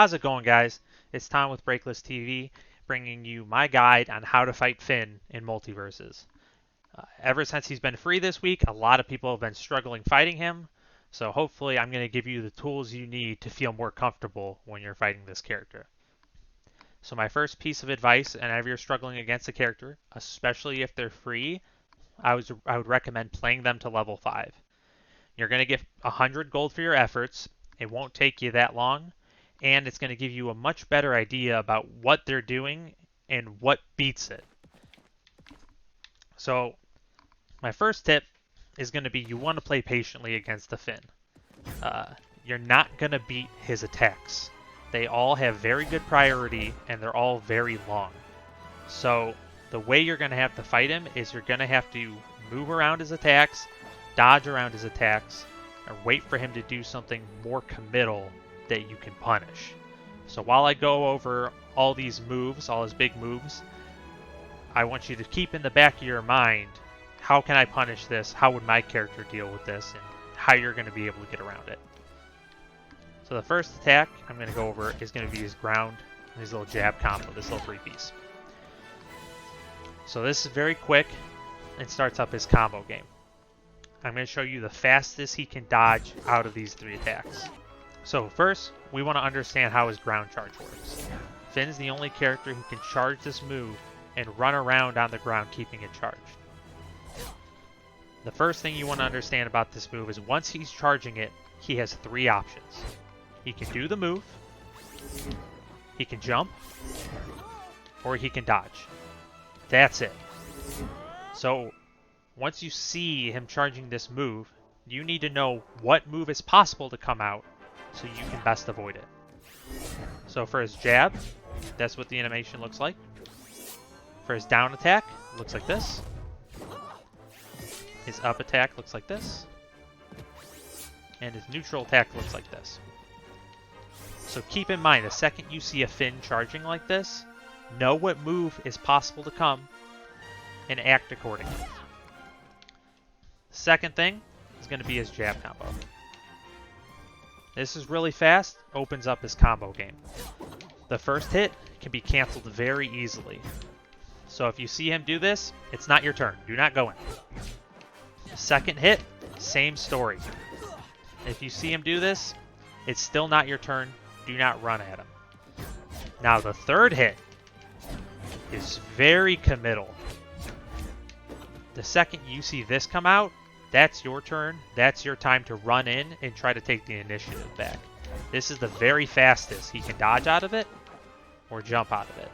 How's it going, guys? It's Tom with Breakless TV, bringing you my guide on how to fight Finn in Multiversus. Ever since he's been free this week, a lot of people have been struggling fighting him, so hopefully I'm going to give you the tools you need to feel more comfortable when you're fighting this character. So my first piece of advice, whenever you're struggling against a character, especially if they're free, I would recommend playing them to level 5. You're going to get 100 gold for your efforts. It won't take you that long, and it's going to give you a much better idea about what they're doing and what beats it. So my first tip is going to be you want to play patiently against the Finn. You're not going to beat his attacks. They all have very good priority and they're all very long. So the way you're going to have to fight him is you're going to have to move around his attacks, dodge around his attacks, or wait for him to do something more committal that you can punish. So while I go over all these moves, all his big moves, I want you to keep in the back of your mind, how can I punish this? How would my character deal with this? And how you're going to be able to get around it. So the first attack I'm going to go over is going to be his ground, his little jab combo, this little 3-piece. So this is very quick and starts up his combo game. I'm going to show you the fastest he can dodge out of these 3 attacks. So first, we want to understand how his ground charge works. Finn's the only character who can charge this move and run around on the ground keeping it charged. The first thing you want to understand about this move is once he's charging it, he has 3 options. He can do the move, he can jump, or he can dodge. That's it. So once you see him charging this move, you need to know what move is possible to come out so you can best avoid it. So for his jab, that's what the animation looks like. For his down attack, it looks like this. His up attack looks like this. And his neutral attack looks like this. So keep in mind, the second you see a Finn charging like this, know what move is possible to come and act accordingly. Second thing is going to be his jab combo. This is really fast, opens up his combo game. The first hit can be canceled very easily. So if you see him do this, it's not your turn. Do not go in. Second hit, same story. If you see him do this, it's still not your turn. Do not run at him. Now the third hit is very committal. The second you see this come out, that's your turn. That's your time to run in and try to take the initiative back. This is the very fastest. He can dodge out of it or jump out of it.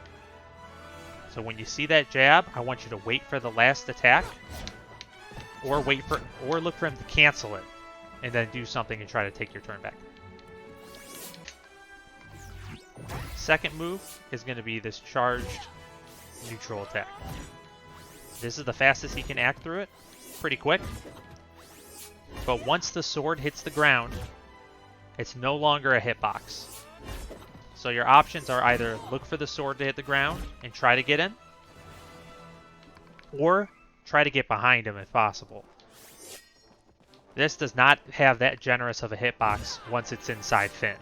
So when you see that jab, I want you to wait for the last attack or look for him to cancel it and then do something and try to take your turn back. Second move is going to be this charged neutral attack. This is the fastest he can act through it. Pretty quick. But once the sword hits the ground, it's no longer a hitbox. So your options are either look for the sword to hit the ground and try to get in, or try to get behind him if possible. This does not have that generous of a hitbox once it's inside Finn.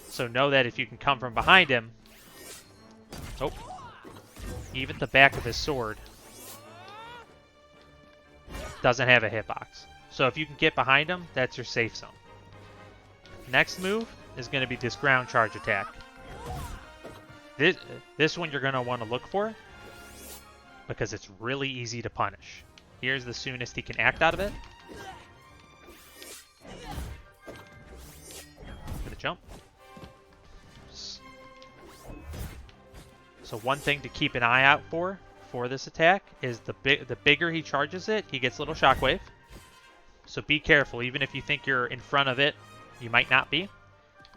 So know that if you can come from behind him, even the back of his sword doesn't have a hitbox. So if you can get behind him, that's your safe zone. Next move is going to be this ground charge attack. This one you're going to want to look for because it's really easy to punish. Here's the soonest he can act out of it. Gonna jump. So one thing to keep an eye out for this attack is the bigger he charges it, he gets a little shockwave. So be careful. Even if you think you're in front of it, you might not be.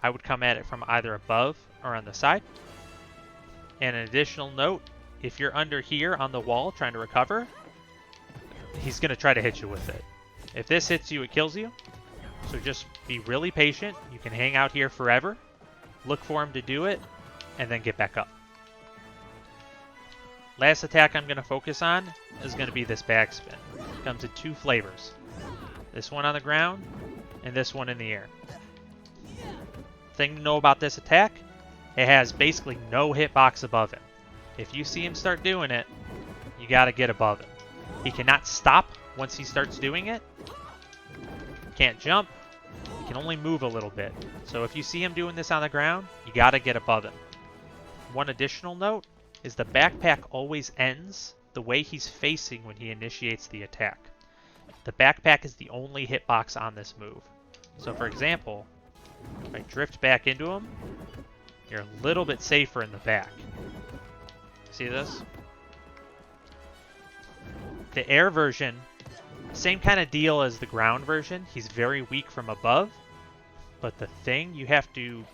I would come at it from either above or on the side. And an additional note, if you're under here on the wall trying to recover, he's going to try to hit you with it. If this hits you, it kills you. So just be really patient. You can hang out here forever. Look for him to do it, and then get back up. Last attack I'm going to focus on is going to be this backspin. It comes in 2 flavors. This one on the ground, and this one in the air. Thing to know about this attack, it has basically no hitbox above him. If you see him start doing it, you gotta get above him. He cannot stop once he starts doing it. Can't jump. He can only move a little bit. So if you see him doing this on the ground, you gotta get above him. One additional note is the backpack always ends the way he's facing when he initiates the attack. The backpack is the only hitbox on this move. So for example, if I drift back into him, you're a little bit safer in the back. See this? The air version, same kind of deal as the ground version. He's very weak from above, but the thing you have to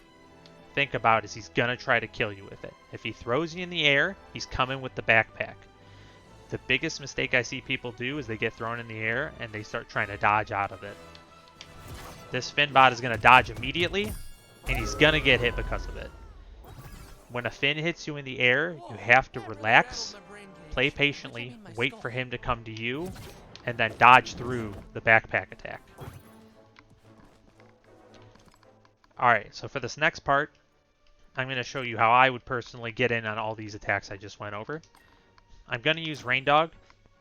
think about is he's gonna try to kill you with it. If he throws you in the air, he's coming with the backpack. The biggest mistake I see people do is they get thrown in the air and they start trying to dodge out of it. This Finn bot is gonna dodge immediately, and he's gonna get hit because of it. When a Finn hits you in the air, you have to relax, play patiently, wait for him to come to you, and then dodge through the backpack attack. Alright, so for this next part, I'm going to show you how I would personally get in on all these attacks I just went over. I'm going to use Rain Dog.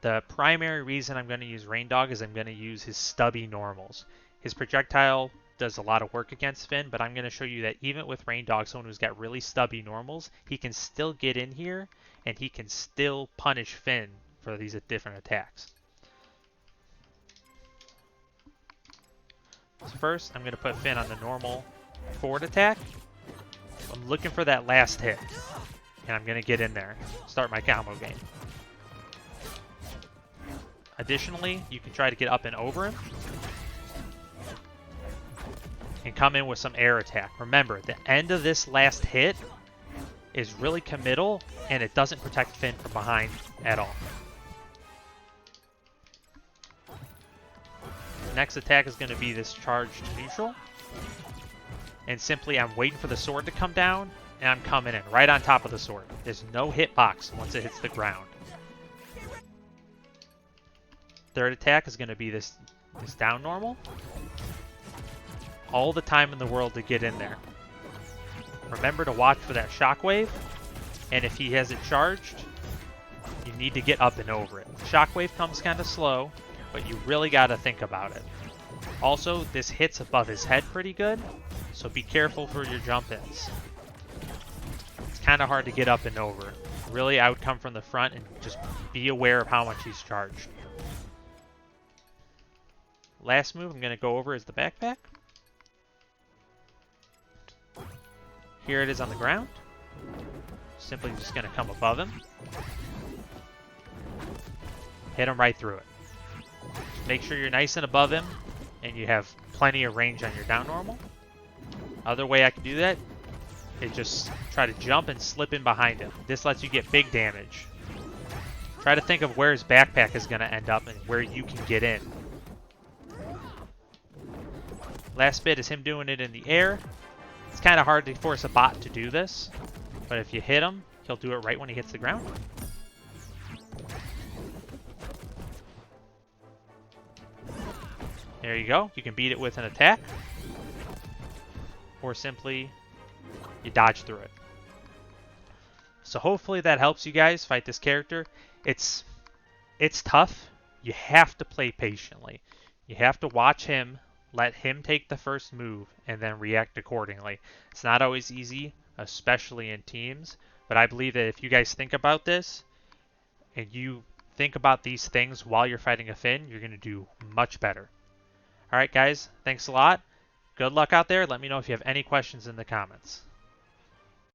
The primary reason I'm going to use Rain Dog is I'm going to use his stubby normals. His projectile does a lot of work against Finn, but I'm going to show you that even with Rain Dog, someone who's got really stubby normals, he can still get in here, and he can still punish Finn for these different attacks. So first, I'm going to put Finn on the normal forward attack. I'm looking for that last hit, and I'm going to get in there, start my combo game. Additionally, you can try to get up and over him, and come in with some air attack. Remember, the end of this last hit is really committal, and it doesn't protect Finn from behind at all. The next attack is going to be this charged neutral. And simply, I'm waiting for the sword to come down, and I'm coming in right on top of the sword. There's no hitbox once it hits the ground. Third attack is going to be this down normal. All the time in the world to get in there. Remember to watch for that shockwave, and if he has it charged, you need to get up and over it. The shockwave comes kind of slow, but you really got to think about it. Also, this hits above his head pretty good, so be careful for your jump-ins. It's kind of hard to get up and over. Really, I would come from the front and just be aware of how much he's charged. Last move I'm going to go over is the backpack. Here it is on the ground. Simply just going to come above him. Hit him right through it. Make sure you're nice and above him, and you have plenty of range on your down normal. Other way I can do that is just try to jump and slip in behind him. This lets you get big damage. Try to think of where his backpack is going to end up and where you can get in. Last bit is him doing it in the air. It's kind of hard to force a bot to do this, but if you hit him, he'll do it right when he hits the ground. There you go. You can beat it with an attack, or simply you dodge through it. So hopefully that helps you guys fight this character. It's tough. You have to play patiently. You have to watch him, let him take the first move, and then react accordingly. It's not always easy, especially in teams, but I believe that if you guys think about this, and you think about these things while you're fighting a Finn, you're going to do much better. Alright guys, thanks a lot. Good luck out there. Let me know if you have any questions in the comments.